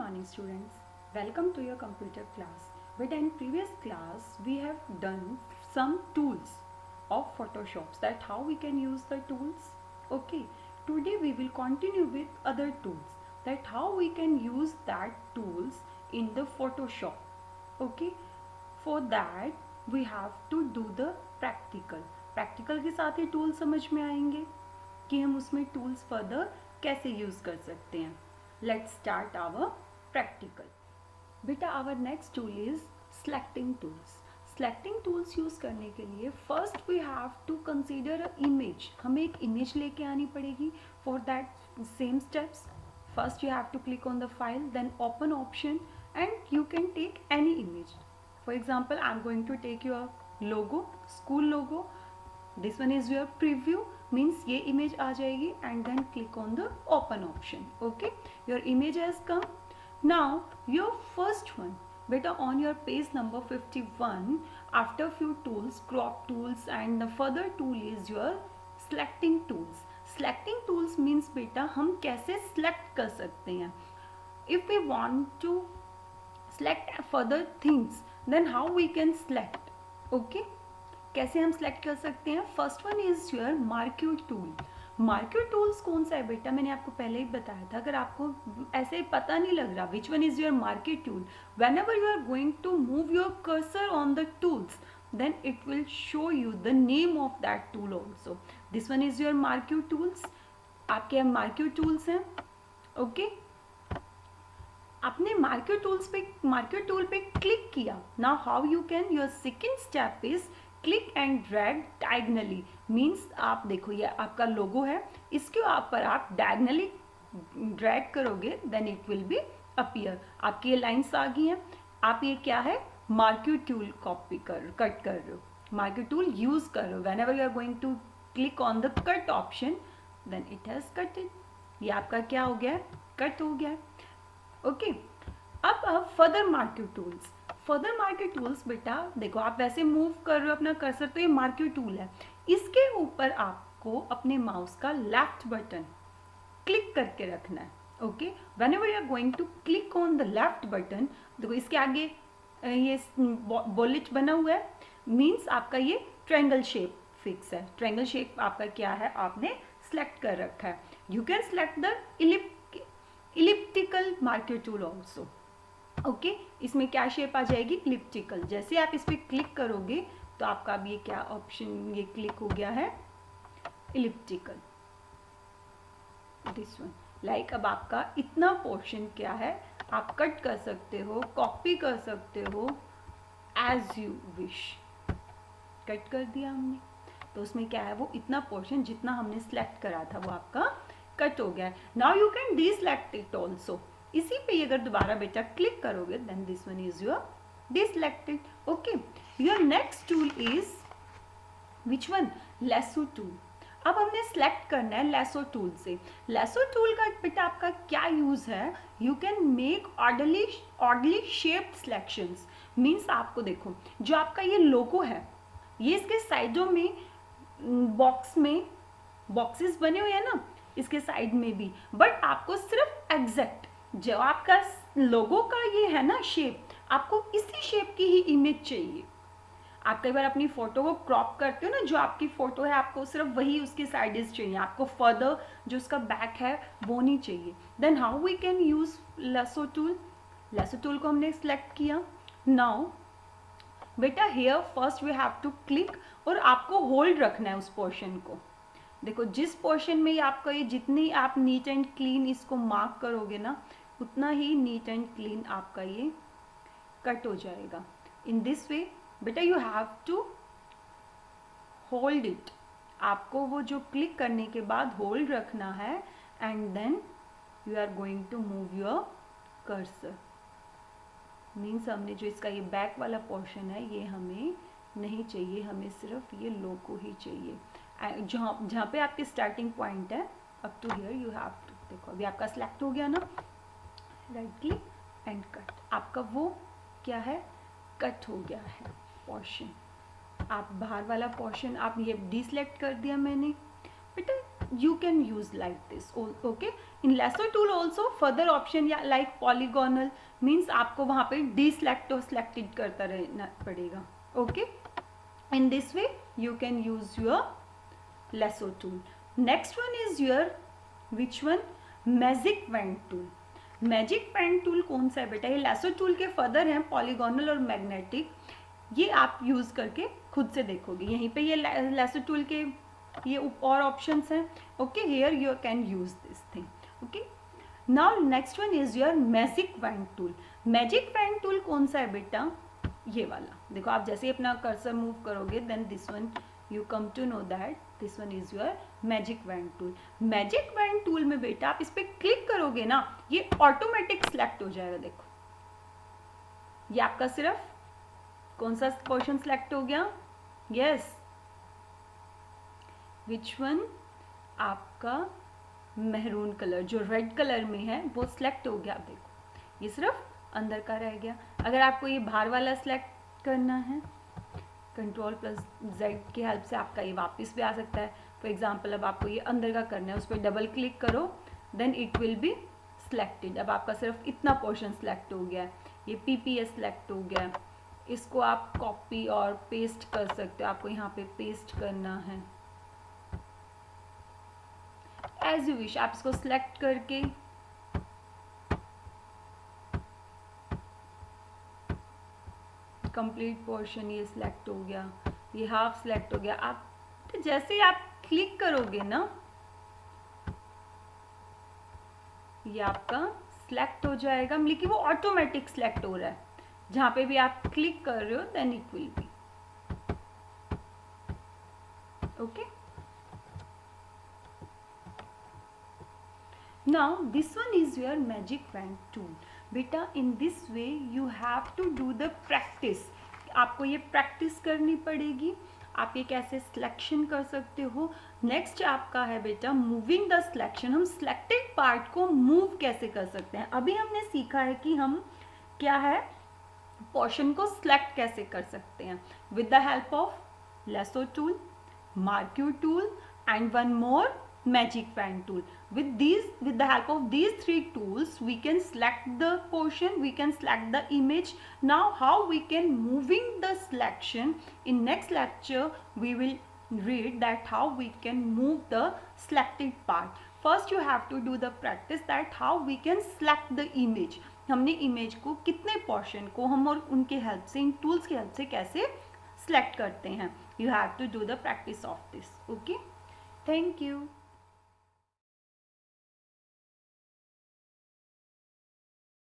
morning students, welcome to your computer class. But in previous class we have done some tools of Photoshop, that how we can use the tools. Okay, today we will continue with other tools, that how we can use that tools in the Photoshop. Okay, for that we have to do the practical के साथ ही tool समझ में आएंगे कि हम उसमें tools further कैसे use कर सकते हैं. Let's start our practical. बेटा our next tool is selecting tools. Selecting tools use करने के लिए first we have to consider a image. हमें एक image लेके आनी पड़ेगी. For that same steps, first you have to click on the file, then open option and you can take any image. For example, I'm going to take your logo, school logo. This one is your preview, means ये image आ जाएगी and then click on the open option. Okay, your image has come. Now your first one, beta, on your page number 51, after few tools, crop tools, and the further tool is your selecting tools. Selecting tools means beta हम कैसे select कर सकते हैं. If we want to select further things, then how we can select. Okay, कैसे हम select कर सकते हैं. First one is your marquee tool. Marquee tools कौन सा है बेटा, मैंने आपको पहले ही बताया था. अगर आपको ऐसे पता नहीं लग रहा which one is your marquee tool, whenever you are going to move your cursor on the tools, then it will show you the name of that tool also. This one is your marquee tools. आपके marquee tools हैं. Okay, आपने marquee tool पे click किया. Now how you can, your second step is click and drag diagonally. Means आप देखो ये आपका logo है, इसके ऊपर आप डायगनली ड्रैग करोगे, then it will be appear. आपकी ये लाइन्स आ गई हैं. आप ये क्या है, मार्क्यू टूल कट कर रहे हो, मार्क्यू टूल यूज कर रहे हो. Whenever you are going to click on the cut option, then it has cutted. ये आपका क्या हो गया, कट हो गया. ओके, अब further marquee tools. Further marquee tools बेटा देखो, आप वैसे मूव कर रहे हो अपना कर्सर, तो ये मार्क्यू टूल है. इसके ऊपर आपको अपने माउस का लेफ्ट बटन क्लिक करके रखना है. Okay, whenever you are going to click on the left button, देखो इसके आगे ये बुलेट बना हुआ है, मीन्स आपका ये ट्रायंगल शेप फिक्स है. ट्रायंगल शेप आपका क्या है, आपने सेलेक्ट कर रखा है. You can select the elliptical marquee tool also. Okay, इसमें क्या शेप आ जाएगी, इलिप्टिकल. जैसे आप इस पर क्लिक करोगे तो आपका अब ये क्या ऑप्शन, ये क्लिक हो गया है इलिप्टिकल. दिस वन लाइक अब आपका इतना पोर्शन क्या है, आप कट कर सकते हो, कॉपी कर सकते हो, एज यू विश. कट कर दिया हमने, तो उसमें क्या है, वो इतना पोर्शन जितना हमने सेलेक्ट करा था वो आपका कट हो गया है. Now you can deselect it also. इसी पे अगर दोबारा बेटा क्लिक करोगे, then this one is your deselected. Okay, your next tool is which one, lasso tool. अब हमने सेलेक्ट करना है लेसो टूल से. लेसो टूल का बेटा आपका क्या यूज है, you can make orderly shaped selections. Means आपको देखो जो आपका ये लोगो है, ये इसके साइडों में बॉक्सेस बने हुए हैं ना, इसके साइड में भी, बट आपको सिर्फ एग्जैक्ट जो आपका लोगो का ये है ना शेप, आपको इसी शेप की ही इमेज चाहिए. आप कई बार अपनी फोटो को क्रॉप करते हो ना, जो आपकी फोटो है आपको सिर्फ वही उसके साइड्स चाहिए, आपको फर्दर जो उसका बैक है वो नहीं चाहिए. Then how we can use lasso tool. Lasso tool को हमने सेलेक्ट किया. नाउ बेटा here first we have to click, और आपको होल्ड रखना है उस पोर्शन को. देखो जिस पोर्शन में आपका ये जितनी आप नीट एंड क्लीन इसको मार्क करोगे ना, उतना ही नीट एंड क्लीन आपका ये कट हो जाएगा. इन दिस वे बेटा you have to hold it. आपको वो जो क्लिक करने के बाद होल्ड रखना है, and then you are going to move your cursor. Means हमने जो इसका ये बैक वाला पोर्शन है ये हमें नहीं चाहिए, हमें सिर्फ ये लोगो ही चाहिए. जहाँ पे आपकी स्टार्टिंग पॉइंट है, up to here you have to. देखो अभी आपका सिलेक्ट हो गया ना, राइट क्लिक एंड कट. आपका वो क्या है, कट हो गया है पोर्शन. आप बाहर वाला पोर्शन आप ये डिसलेक्ट कर दिया मैंने. बेटा you can use like this. Okay, in lasso tool also further option या like polygonal means आपको वहाँ पे deselect और selected करता रहना पड़ेगा. Okay, in this way you can use your lasso tool. Next one is your which one? Magic wand tool. Magic pen tool कौन सा है बेटा? ये लैसो टूल के फर्दर हैं पॉलीगोनल और मैग्नेटिक. ये आप यूज करके खुद से देखोगे. यहीं पे ये लैसो टूल के ये और ऑप्शंस हैं. Okay, here you can use this thing. Okay, now next one is your magic wand tool. Magic wand tool कौन सा है बेटा? ये वाला. देखो आप जैसे ही अपना कर्सर मूव करोगे then this one you come to know that this one is your magic wand tool. magic wand tool में बेटा आप इस पे क्लिक करोगे ना, ये ऑटोमेटिक सिलेक्ट हो जाएगा. देखो ये आपका सिर्फ कौन सा पोर्शन सिलेक्ट हो गया? Yes, which one? आपका मेहरून कलर जो रेड कलर में है वो सिलेक्ट हो गया. आप देखो ये सिर्फ अंदर का रह गया. अगर आपको ये बाहर वाला सिलेक्ट करना है Ctrl+Z की हेल्प से आपका ये वापस भी आ सकता है. फॉर एग्जाम्पल अब आपको ये अंदर का करना है, उस पर डबल क्लिक करो then it will be selected. अब आपका सिर्फ इतना पोर्शन सिलेक्ट हो गया है. ये PPS सिलेक्ट हो गया है. इसको आप कॉपी और पेस्ट कर सकते हो. आपको यहाँ पे पेस्ट करना है एज यू विश. आप इसको सिलेक्ट करके कंप्लीट पोर्शन ये सिलेक्ट हो गया, ये हाफ सिलेक्ट हो गया. आप तो जैसे ही आप क्लिक करोगे ना ये आपका सिलेक्ट हो जाएगा, लेकिन वो ऑटोमेटिक सिलेक्ट हो रहा है. जहां पे भी आप क्लिक कर रहे हो then it will be okay. Now this one is your magic wand tool. बेटा in this way you have to do the practice. आपको ये प्रैक्टिस करनी पड़ेगी. आप ये कैसे सिलेक्शन कर सकते हो. नेक्स्ट आपका है बेटा मूविंग द सिलेक्शन. हम सिलेक्टेड पार्ट को मूव कैसे कर सकते हैं. अभी हमने सीखा है कि हम क्या है पोर्शन को सिलेक्ट कैसे कर सकते हैं with the help of lasso tool, marquee tool and one more magic wand tool. With the help of these three tools we can select the portion, we can select the image. Now how we can moving the selection? In next lecture we will read that how we can move the selected part. First you have to do the practice that how we can select the image. हमने image को कितने portion को हम और उनके help से इन tools की help से कैसे सिलेक्ट करते हैं. You have to do the practice of this. Okay, thank you.